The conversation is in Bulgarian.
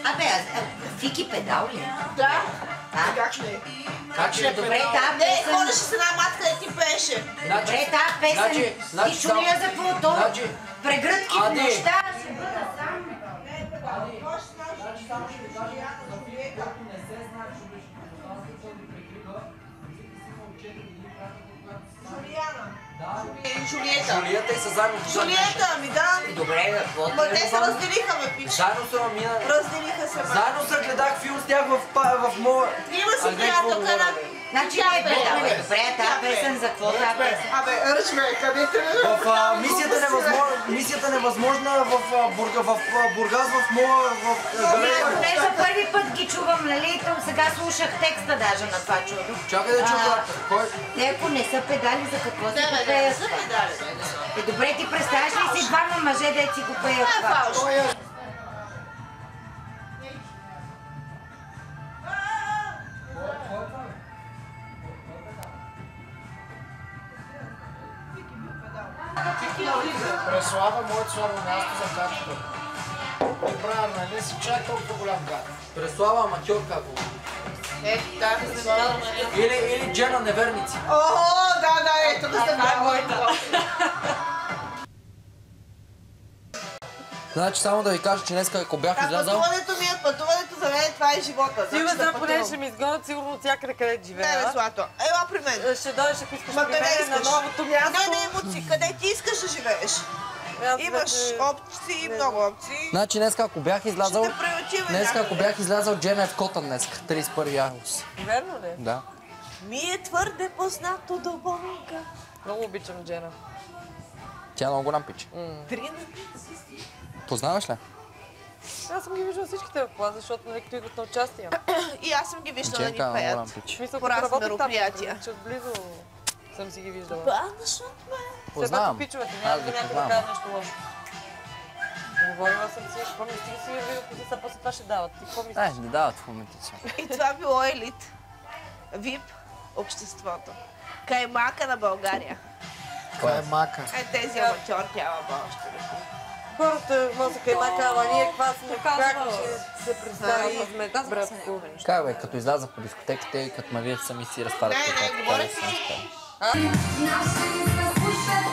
Абе, Фики педал ли? Да. Как ще не? Как ще е Добре, тази Не, песен... ходеше с една матка да ти пеше. Добре, тази песен... Ти чу ли я за какво? Прегръдки в нощта. Жулиета. Жулиета и са заедно. Жулиета, ми да. Добре, какво? Ма те се разделиха, ме пич. Заедно са мина. Разделиха се, ме. Заедно се гледах филм с тях в моя... Има си приятелка на... Значи не е беда, бе. Добре, тази песен за какво тази песен? Абе, ръчме, къде тръгна? В мисията невъзможна в Бургас, в моя... Не за първи път ги чувам, нали? Сега слушах текста даже на това чудо. Чакай да чуя. Те ако не са педали, за какво си го Не пеят? са педали. Добре, ти представяш ли си двама мъже, де си го пеят това? Преслава моето слабо място за качето. И правя, нали си чак толкова голям гад. Преслава аматьор како. Или Джена неверници. О, да, ето да сте моята. Значи само да ви кажа, че днес ако бях излязал... Пътуването за мен това е живота. Сигурно да поне ще ми изгонят сигурно от всякъде къде живея. Не, бе, Злато. Ела при мен. Ще дойдеш, ако искаш Ма при къде мен на искаш? новото място. Не, емоции. Къде ти искаш да живееш? Имаш опции, много опции. Значи днес ако бях излязал... Ще те приютим Днес ако бях излязал, Джена е в Котън днес, 31 август. Верно ли? Да. Ми е твърде познато до болка. Много обичам Джена. Тя е много голям пич. Познаваш ли? Аз съм ги виждала всичките в план, защото нали като идват на участие. И аз съм ги виждала да ни Дженка е много голям пеят. пич. Мисля, По като разни работя там, мероприятия. че отблизо съм си ги виждала. Банашът ме. Все пак Познавам. пичовете, Аз няма ги да някой да познавам. кажа нещо лошо. Говорила съм си, какво мисли си я видео, които са после това ще дават. Ти какво мислиш? Не дават в момента си. И това било елит. ВИП обществото. Каймака на България. Това е мака. Тези аматьорки, ама още не. Хората може да каймака, ама ние каква сме, как ще се представи братко. Как бе, като изляза по дискотеките и като ме видят сами си разпадат. Не, говоря си. Наши не слушат,